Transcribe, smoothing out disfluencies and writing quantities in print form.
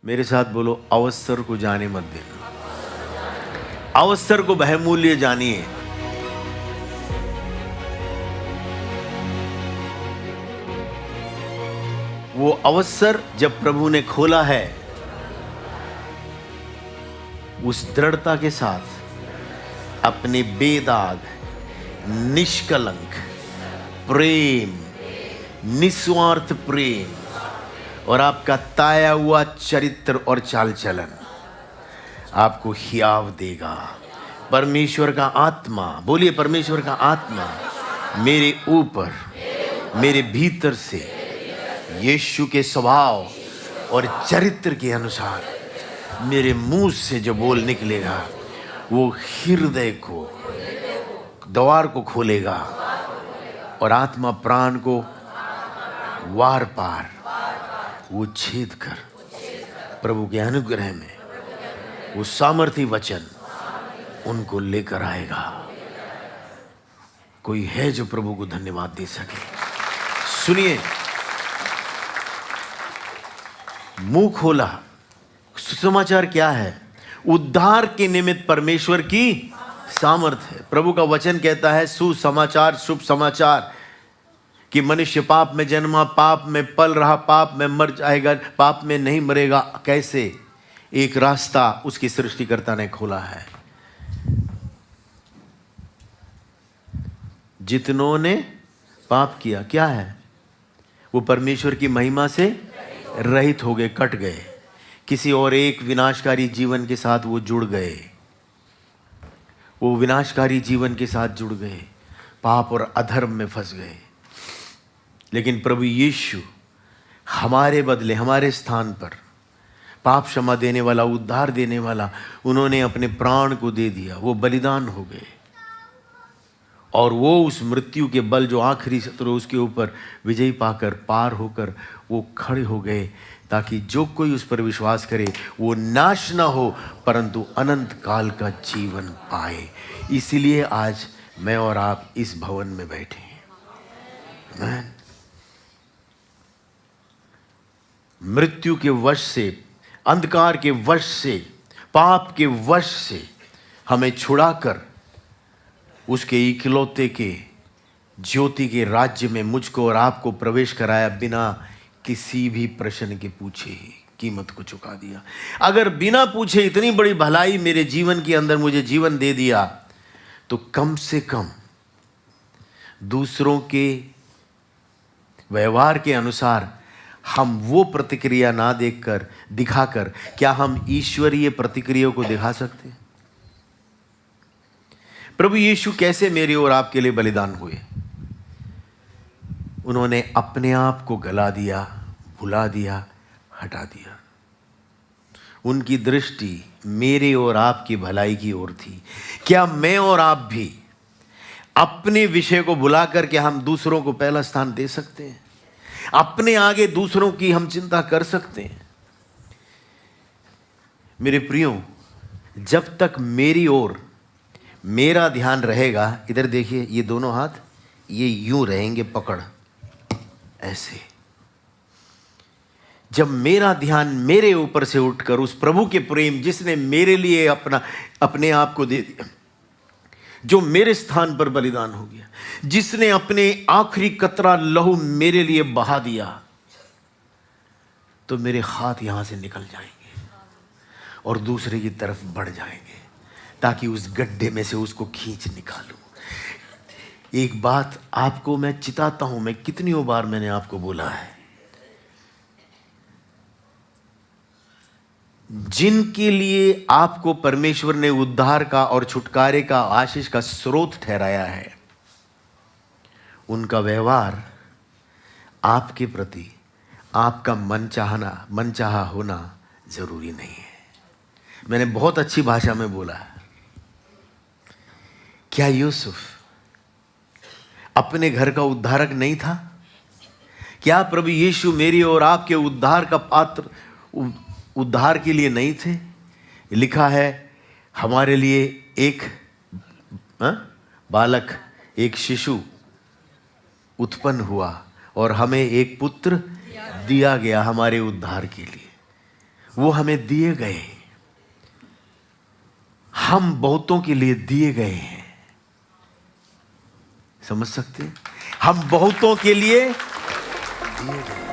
मेरे साथ बोलो, अवसर को जाने मत देना। अवसर को बहुमूल्य जानिए। वो अवसर जब प्रभु ने खोला है, उस दृढ़ता के साथ अपने बेदाग, निष्कलंक प्रेम, निस्वार्थ प्रेम और आपका ताया हुआ चरित्र और चाल चलन आपको हियाव देगा। परमेश्वर का आत्मा, बोलिए, परमेश्वर का आत्मा मेरे ऊपर, मेरे भीतर से यीशु के स्वभाव और चरित्र के अनुसार मेरे मुंह से जो बोल निकलेगा वो हृदय को, द्वार को खोलेगा और आत्मा प्राण को वार पार वो छेद कर प्रभु के अनुग्रह में वो सामर्थी वचन उनको लेकर आएगा। कोई है जो प्रभु को धन्यवाद दे सके? सुनिए, मुंह खोला, सुसमाचार क्या है? उद्धार के निमित्त परमेश्वर की सामर्थ्य है। प्रभु का वचन कहता है, सुसमाचार, शुभ समाचार कि मनुष्य पाप में जन्मा, पाप में पल रहा, पाप में मर जाएगा, पाप में नहीं मरेगा। कैसे? एक रास्ता उसकी सृष्टिकर्ता ने खोला है। जितनों ने पाप किया, क्या है? वो परमेश्वर की महिमा से रहित हो गए, कट गए, किसी और एक विनाशकारी जीवन के साथ वो जुड़ गए। वो विनाशकारी जीवन के साथ जुड़ गए, पाप और अधर्म में फंस गए। लेकिन प्रभु यीशु हमारे बदले, हमारे स्थान पर पाप क्षमा देने वाला, उद्धार देने वाला, उन्होंने अपने प्राण को दे दिया। वो बलिदान हो गए और वो उस मृत्यु के बल, जो आखिरी शत्रु, उसके ऊपर विजय पाकर, पार होकर वो खड़े हो गए, ताकि जो कोई उस पर विश्वास करे वो नाश ना हो परंतु अनंत काल का जीवन पाए। इसीलिए आज मैं और आप इस भवन में बैठे हैं। आमीन। मृत्यु के वश से, अंधकार के वश से, पाप के वश से हमें छुड़ाकर उसके इकलौते के ज्योति के राज्य में मुझको और आपको प्रवेश कराया, बिना किसी भी प्रश्न के पूछे ही कीमत को चुका दिया। अगर बिना पूछे इतनी बड़ी भलाई मेरे जीवन के अंदर मुझे जीवन दे दिया, तो कम से कम दूसरों के व्यवहार के अनुसार हम वो प्रतिक्रिया ना देखकर, दिखाकर, क्या हम ईश्वरीय प्रतिक्रिया को दिखा सकते हैं? प्रभु यीशु कैसे मेरे और आपके लिए बलिदान हुए? उन्होंने अपने आप को गला दिया, भुला दिया, हटा दिया। उनकी दृष्टि मेरे और आपकी भलाई की ओर थी। क्या मैं और आप भी अपने विषय को भुलाकर के हम दूसरों को पहला स्थान दे सकते हैं? अपने आगे दूसरों की हम चिंता कर सकते हैं? मेरे प्रियो, जब तक मेरी ओर मेरा ध्यान रहेगा, इधर देखिए, ये दोनों हाथ ये यूं रहेंगे पकड़, ऐसे। जब मेरा ध्यान मेरे ऊपर से उठकर उस प्रभु के प्रेम, जिसने मेरे लिए अपने आप को दे दिया, जो मेरे स्थान पर बलिदान हो गया, जिसने अपने आखिरी कतरा लहू मेरे लिए बहा दिया, तो मेरे हाथ यहां से निकल जाएंगे और दूसरे की तरफ बढ़ जाएंगे, ताकि उस गड्ढे में से उसको खींच निकालूं। एक बात आपको मैं चिताता हूं, मैं कितनी बार मैंने आपको बोला है, जिनके लिए आपको परमेश्वर ने उद्धार का और छुटकारे का, आशीष का स्रोत ठहराया है, उनका व्यवहार आपके प्रति, आपका मनचाहा होना जरूरी नहीं है। मैंने बहुत अच्छी भाषा में बोला, क्या यूसुफ अपने घर का उद्धारक नहीं था? क्या प्रभु यीशु मेरी और आपके उद्धार का पात्र, उद्धार के लिए नहीं थे? लिखा है, हमारे लिए एक बालक, एक शिशु उत्पन्न हुआ और हमें एक पुत्र दिया गया हमारे उद्धार के लिए। वो हमें दिए गए। हम बहुतों के लिए दिए गए हैं। समझ सकते हैं? हम बहुतों के लिए दिए गए।